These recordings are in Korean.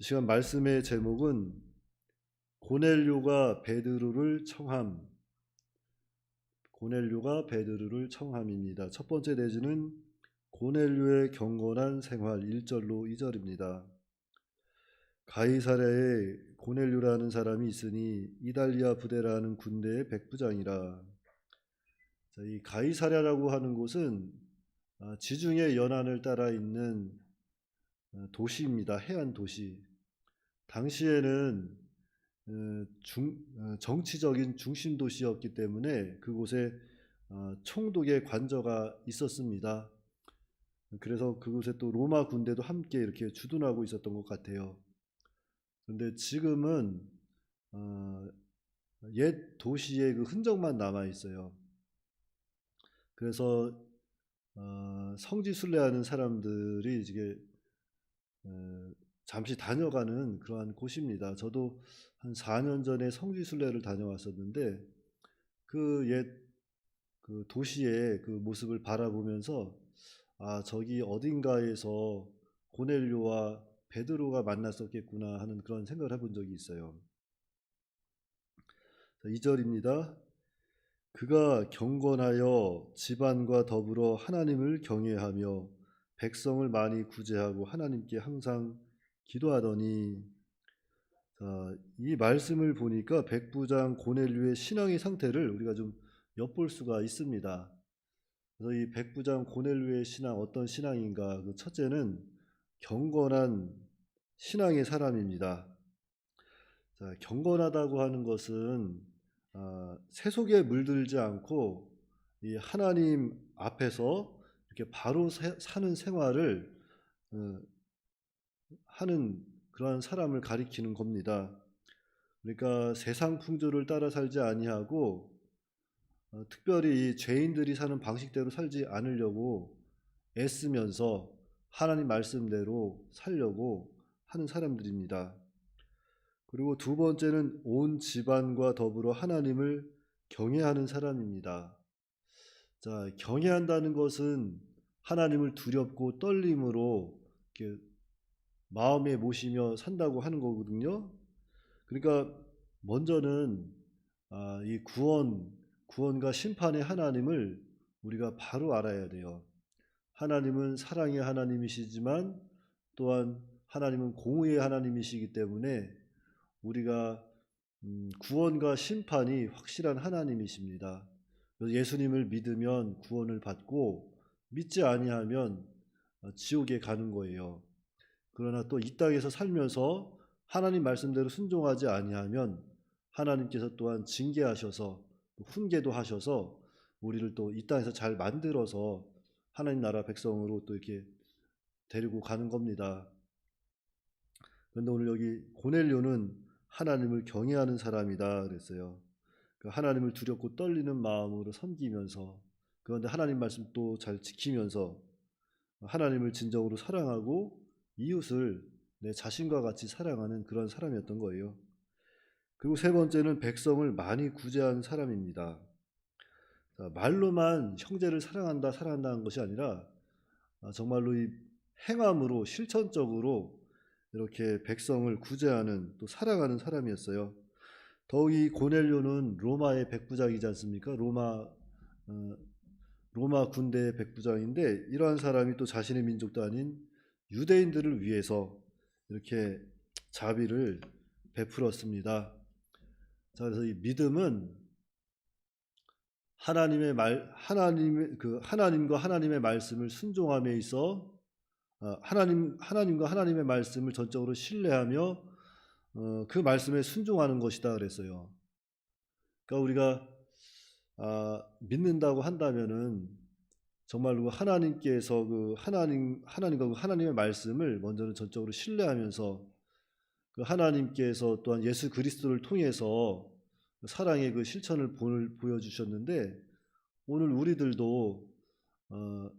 이 시간 말씀의 제목은 고넬료가 베드로를 청함, 고넬료가 베드로를 청함입니다. 첫 번째 내지는 고넬료의 경건한 생활 1절로 2절입니다. 가이사랴에 고넬료라는 사람이 있으니 이달리아 부대라는 군대의 백부장이라. 이 가이사랴라고 하는 곳은 지중해 연안을 따라 있는 도시입니다. 해안 도시. 당시에는 정치적인 중심 도시였기 때문에 그곳에 총독의 관저가 있었습니다. 그래서 그곳에 또 로마 군대도 함께 이렇게 주둔하고 있었던 것 같아요. 그런데 지금은 옛 도시의 그 흔적만 남아 있어요. 그래서 성지순례하는 사람들이 이게 잠시 다녀가는 그러한 곳입니다. 저도 한 4년 전에 성지순례를 다녀왔었는데 그 옛 그 도시의 그 모습을 바라보면서 저기 어딘가에서 고넬료와 베드로가 만났었겠구나 하는 그런 생각을 해본 적이 있어요. 2절입니다. 그가 경건하여 집안과 더불어 하나님을 경외하며 백성을 많이 구제하고 하나님께 항상 기도하더니, 이 말씀을 보니까 백부장 고넬료의 신앙의 상태를 우리가 좀 엿볼 수가 있습니다. 그래서 이 백부장 고넬료의 신앙, 어떤 신앙인가? 그 첫째는 경건한 신앙의 사람입니다. 경건하다고 하는 것은 세속에 물들지 않고 이 하나님 앞에서 이렇게 바로 사는 생활을 하는 그러한 사람을 가리키는 겁니다. 그러니까 세상 풍조를 따라 살지 아니하고 특별히 죄인들이 사는 방식대로 살지 않으려고 애쓰면서 하나님 말씀대로 살려고 하는 사람들입니다. 그리고 두 번째는 온 집안과 더불어 하나님을 경외하는 사람입니다. 경외한다는 것은 하나님을 두렵고 떨림으로 이렇게 마음에 모시며 산다고 하는 거거든요. 그러니까 먼저는 이 구원과 심판의 하나님을 우리가 바로 알아야 돼요. 하나님은 사랑의 하나님이시지만 또한 하나님은 공의의 하나님이시기 때문에 우리가 구원과 심판이 확실한 하나님이십니다. 그래서 예수님을 믿으면 구원을 받고 믿지 아니하면 지옥에 가는 거예요. 그러나 또 이 땅에서 살면서 하나님 말씀대로 순종하지 아니하면 하나님께서 또한 징계하셔서 훈계도 하셔서 우리를 또 이 땅에서 잘 만들어서 하나님 나라 백성으로 또 이렇게 데리고 가는 겁니다. 그런데 오늘 여기 고넬료는 하나님을 경외하는 사람이다 그랬어요. 하나님을 두렵고 떨리는 마음으로 섬기면서, 그런데 하나님 말씀 또 잘 지키면서 하나님을 진정으로 사랑하고 이웃을 내 자신과 같이 사랑하는 그런 사람이었던 거예요. 그리고 세 번째는 백성을 많이 구제하는 사람입니다. 말로만 형제를 사랑한다는 것이 아니라 정말로 이 행함으로 실천적으로 이렇게 백성을 구제하는 또 사랑하는 사람이었어요. 더욱이 고넬료는 로마의 백부장이지 않습니까? 로마 군대의 백부장인데 이러한 사람이 또 자신의 민족도 아닌 유대인들을 위해서 이렇게 자비를 베풀었습니다. 그래서 이 믿음은 하나님과 하나님의 말씀을 순종함에 있어 하나님과 하나님의 말씀을 전적으로 신뢰하며 그 말씀에 순종하는 것이다 그랬어요. 그러니까 우리가 믿는다고 한다면은 정말로 하나님께서 하나님과 그 하나님의 말씀을 먼저는 전적으로 신뢰하면서 그 하나님께서 또한 예수 그리스도를 통해서 사랑의 그 실천을 보여주셨는데 오늘 우리들도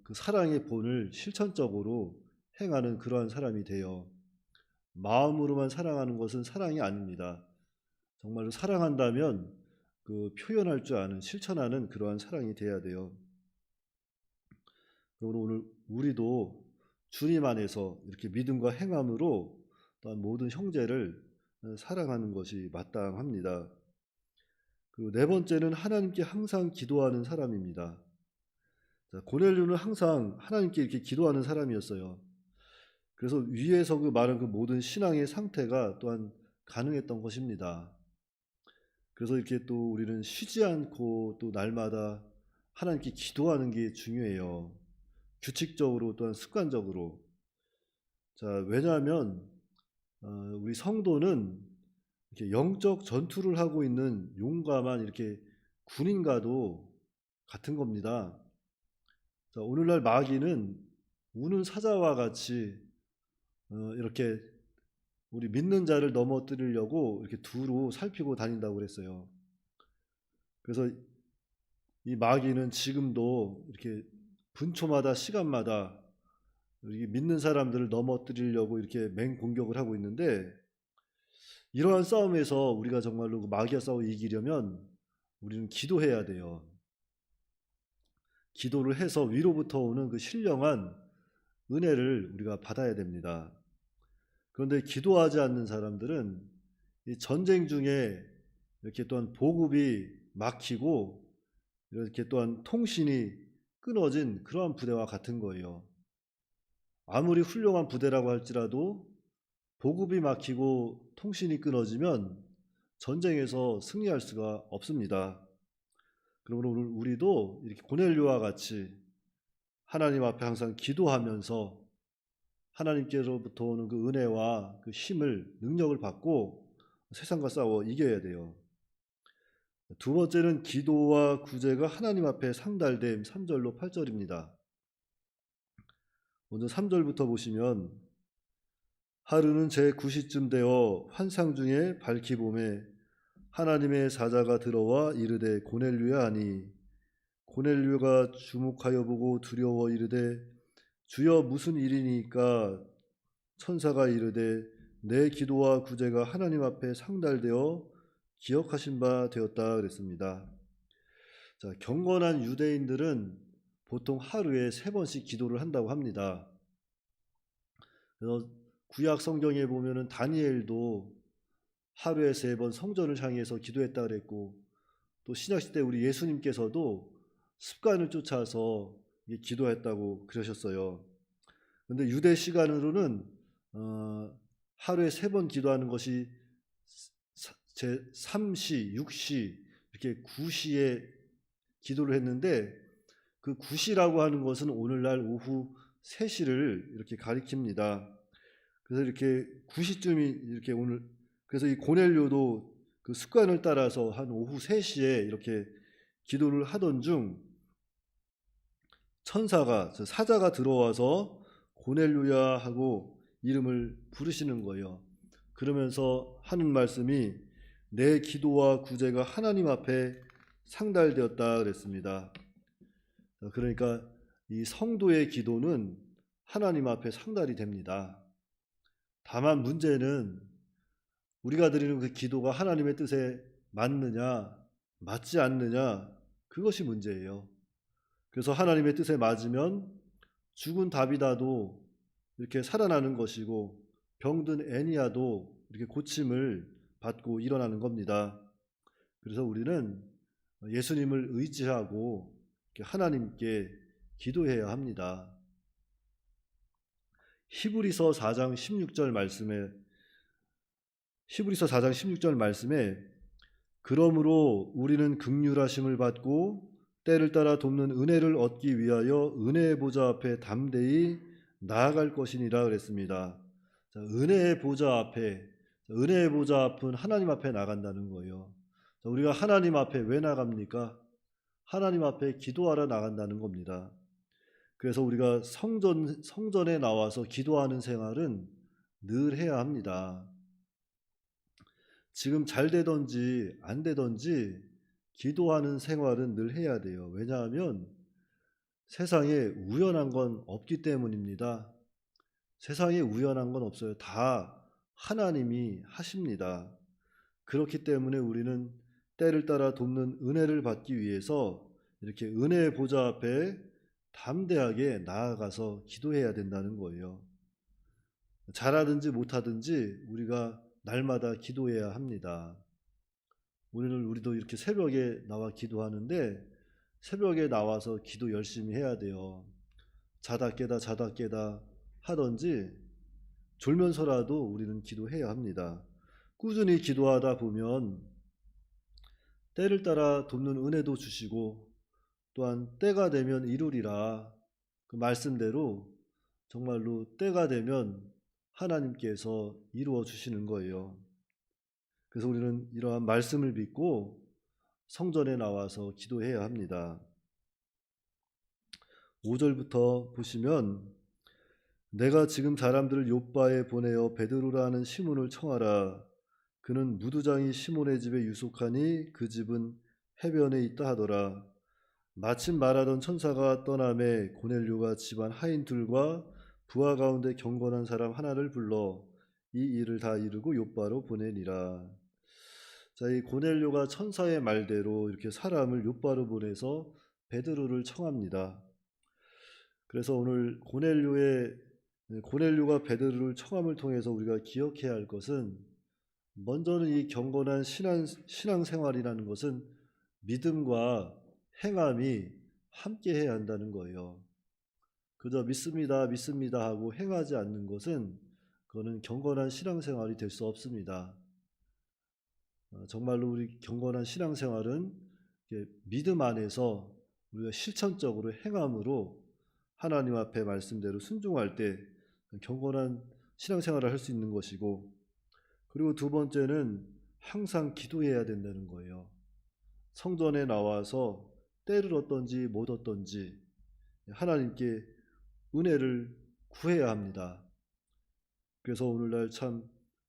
그 사랑의 본을 실천적으로 행하는 그러한 사람이 돼요. 마음으로만 사랑하는 것은 사랑이 아닙니다. 정말로 사랑한다면 그 표현할 줄 아는, 실천하는 그러한 사랑이 돼야 돼요. 그러므로 오늘 우리도 주님 안에서 이렇게 믿음과 행함으로 또한 모든 형제를 사랑하는 것이 마땅합니다. 그리고 네 번째는 하나님께 항상 기도하는 사람입니다. 자, 고넬료는 항상 하나님께 이렇게 기도하는 사람이었어요. 그래서 위에서 그 말한 그 모든 신앙의 상태가 또한 가능했던 것입니다. 그래서 이렇게 또 우리는 쉬지 않고 또 날마다 하나님께 기도하는 게 중요해요. 규칙적으로 또한 습관적으로. 자, 왜냐하면 우리 성도는 이렇게 영적 전투를 하고 있는 용감한 이렇게 군인과도 같은 겁니다. 자, 오늘날 마귀는 우는 사자와 같이 이렇게 우리 믿는 자를 넘어뜨리려고 이렇게 두루 살피고 다닌다고 그랬어요. 그래서 이 마귀는 지금도 이렇게 분초마다 시간마다 우리 믿는 사람들을 넘어뜨리려고 이렇게 맹공격을 하고 있는데, 이러한 싸움에서 우리가 정말로 그 마귀와 싸워 이기려면 우리는 기도해야 돼요. 기도를 해서 위로부터 오는 그 신령한 은혜를 우리가 받아야 됩니다. 그런데 기도하지 않는 사람들은 이 전쟁 중에 이렇게 또한 보급이 막히고 이렇게 또한 통신이 끊어진 그러한 부대와 같은 거예요. 아무리 훌륭한 부대라고 할지라도 보급이 막히고 통신이 끊어지면 전쟁에서 승리할 수가 없습니다. 그러므로 우리도 이렇게 고넬료와 같이 하나님 앞에 항상 기도하면서 하나님께로부터 오는 그 은혜와 그 힘을, 능력을 받고 세상과 싸워 이겨야 돼요. 두 번째는 기도와 구제가 하나님 앞에 상달됨. 3절로 8절입니다. 먼저 3절부터 보시면, 하루는 제9시쯤 되어 환상 중에 밝히 봄에 하나님의 사자가 들어와 이르되 고넬료야 하니, 고넬료가 주목하여 보고 두려워 이르되 주여 무슨 일이니까? 천사가 이르되 내 기도와 구제가 하나님 앞에 상달되어 기억하신 바 되었다 그랬습니다. 자, 경건한 유대인들은 보통 하루에 3번씩 기도를 한다고 합니다. 그래서 구약 성경에 보면은 다니엘도 하루에 3번 성전을 향해서 기도했다 그랬고, 또 신약시대 우리 예수님께서도 습관을 쫓아서 기도했다고 그러셨어요. 그런데 유대 시간으로는 하루에 3번 기도하는 것이 제 3시, 6시, 이렇게 9시에 기도를 했는데, 그 9시라고 하는 것은 오늘날 오후 3시를 이렇게 가리킵니다. 그래서 이렇게 9시쯤이 이렇게 오늘, 그래서 이 고넬료도 그 습관을 따라서 한 오후 3시에 이렇게 기도를 하던 중 천사가, 사자가 들어와서 고넬료야 하고 이름을 부르시는 거예요. 그러면서 하는 말씀이 내 기도와 구제가 하나님 앞에 상달되었다 그랬습니다. 그러니까 이 성도의 기도는 하나님 앞에 상달이 됩니다. 다만 문제는 우리가 드리는 그 기도가 하나님의 뜻에 맞느냐 맞지 않느냐, 그것이 문제예요. 그래서 하나님의 뜻에 맞으면 죽은 다비다도 이렇게 살아나는 것이고, 병든 애니아도 이렇게 고침을 받고 일어나는 겁니다. 그래서 우리는 예수님을 의지하고 하나님께 기도해야 합니다. 히브리서 4장 16절 말씀에 그러므로 우리는 긍휼하심을 받고 때를 따라 돕는 은혜를 얻기 위하여 은혜의 보좌 앞에 담대히 나아갈 것이니라 그랬습니다. 자, 은혜의 보좌 앞은 하나님 앞에 나간다는 거예요. 자, 우리가 하나님 앞에 왜 나갑니까? 하나님 앞에 기도하러 나간다는 겁니다. 그래서 우리가 성전에 나와서 기도하는 생활은 늘 해야 합니다. 지금 잘 되든지 안 되든지 기도하는 생활은 늘 해야 돼요. 왜냐하면 세상에 우연한 건 없기 때문입니다. 세상에 우연한 건 없어요. 다 하나님이 하십니다. 그렇기 때문에 우리는 때를 따라 돕는 은혜를 받기 위해서 이렇게 은혜의 보좌 앞에 담대하게 나아가서 기도해야 된다는 거예요. 잘하든지 못하든지 우리가 날마다 기도해야 합니다. 우리도 이렇게 새벽에 나와 기도하는데 새벽에 나와서 기도 열심히 해야 돼요. 자다 깨다 하던지 졸면서라도 우리는 기도해야 합니다. 꾸준히 기도하다 보면 때를 따라 돕는 은혜도 주시고 또한 때가 되면 이루리라 그 말씀대로 정말로 때가 되면 하나님께서 이루어 주시는 거예요. 그래서 우리는 이러한 말씀을 믿고 성전에 나와서 기도해야 합니다. 5절부터 보시면 내가 지금 사람들을 욥바에 보내어 베드로라는 시몬을 청하라. 그는 무두장이 시몬의 집에 유속하니 그 집은 해변에 있다 하더라. 마침 말하던 천사가 떠남에 고넬료가 집안 하인들과 부하 가운데 경건한 사람 하나를 불러 이 일을 다 이루고 욥바로 보내니라. 자, 이 고넬료가 천사의 말대로 이렇게 사람을 욥바로 보내서 베드로를 청합니다. 그래서 오늘 고넬료가 베드로를 청함을 통해서 우리가 기억해야 할 것은 먼저는 이 경건한 신앙생활이라는 것은 믿음과 행함이 함께 해야 한다는 거예요. 그저 믿습니다 하고 행하지 않는 것은 그거는 경건한 신앙생활이 될 수 없습니다. 정말로 우리 경건한 신앙생활은 믿음 안에서 우리가 실천적으로 행함으로 하나님 앞에 말씀대로 순종할 때 경건한 신앙생활을 할 수 있는 것이고, 그리고 두 번째는 항상 기도해야 된다는 거예요. 성전에 나와서 때를 얻든지 못 얻든지 하나님께 은혜를 구해야 합니다. 그래서 오늘날 참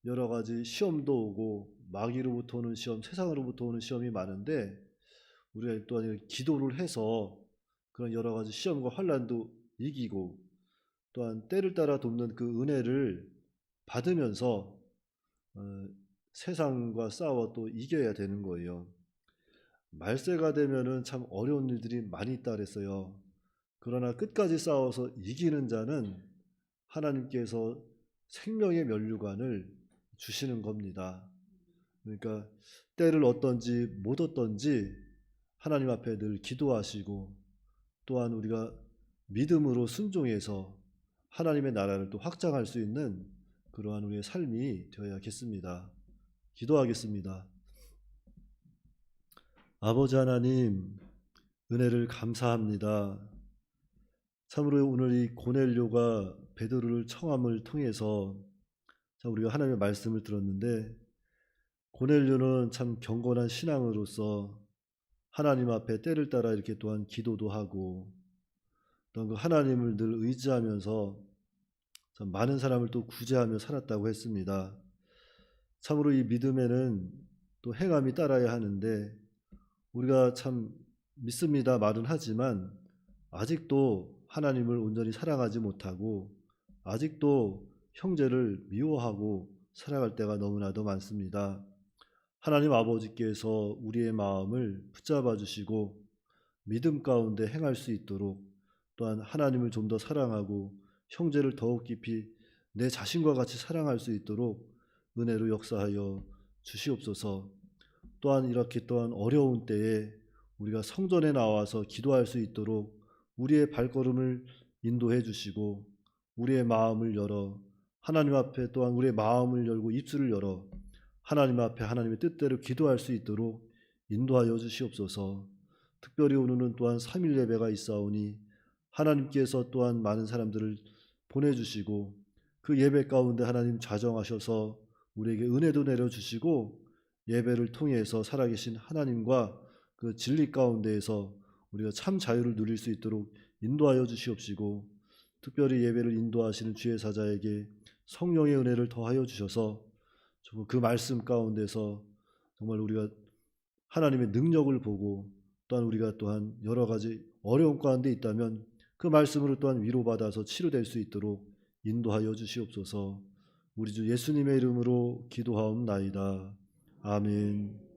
여러 가지 시험도 오고 마귀로부터 오는 시험, 세상으로부터 오는 시험이 많은데 우리가 또한 기도를 해서 그런 여러 가지 시험과 환난도 이기고 또한 때를 따라 돕는 그 은혜를 받으면서 세상과 싸워 또 이겨야 되는 거예요. 말세가 되면은 참 어려운 일들이 많이 있다 그랬어요. 그러나 끝까지 싸워서 이기는 자는 하나님께서 생명의 면류관을 주시는 겁니다. 그러니까 때를 얻든지 못 얻든지 하나님 앞에 늘 기도하시고 또한 우리가 믿음으로 순종해서 하나님의 나라를 또 확장할 수 있는 그러한 우리의 삶이 되어야겠습니다. 기도하겠습니다. 아버지 하나님, 은혜를 감사합니다. 참으로 오늘 이 고넬료가 베드로를 청함을 통해서 우리가 하나님의 말씀을 들었는데, 고넬료는 참 경건한 신앙으로서 하나님 앞에 때를 따라 이렇게 또한 기도도 하고 또한 그 하나님을 늘 의지하면서 참 많은 사람을 또 구제하며 살았다고 했습니다. 참으로 이 믿음에는 또 행함이 따라야 하는데 우리가 참 믿습니다 말은 하지만 아직도 하나님을 온전히 사랑하지 못하고 아직도 형제를 미워하고 살아갈 때가 너무나도 많습니다. 하나님 아버지께서 우리의 마음을 붙잡아 주시고 믿음 가운데 행할 수 있도록 또한 하나님을 좀 더 사랑하고 형제를 더욱 깊이 내 자신과 같이 사랑할 수 있도록 은혜로 역사하여 주시옵소서. 또한 이렇게 또한 어려운 때에 우리가 성전에 나와서 기도할 수 있도록 우리의 발걸음을 인도해 주시고 우리의 마음을 열어 하나님 앞에 또한 우리의 마음을 열고 입술을 열어 하나님 앞에 하나님의 뜻대로 기도할 수 있도록 인도하여 주시옵소서. 특별히 오늘은 또한 3일 예배가 있사오니 하나님께서 또한 많은 사람들을 보내주시고 그 예배 가운데 하나님 좌정하셔서 우리에게 은혜도 내려주시고 예배를 통해서 살아계신 하나님과 그 진리 가운데에서 우리가 참 자유를 누릴 수 있도록 인도하여 주시옵시고 특별히 예배를 인도하시는 주의 사자에게 성령의 은혜를 더하여 주셔서 그 말씀 가운데서 정말 우리가 하나님의 능력을 보고 또한 우리가 또한 여러 가지 어려움 가운데 있다면 그 말씀으로 또한 위로받아서 치료될 수 있도록 인도하여 주시옵소서. 우리 주 예수님의 이름으로 기도하옵나이다. 아멘.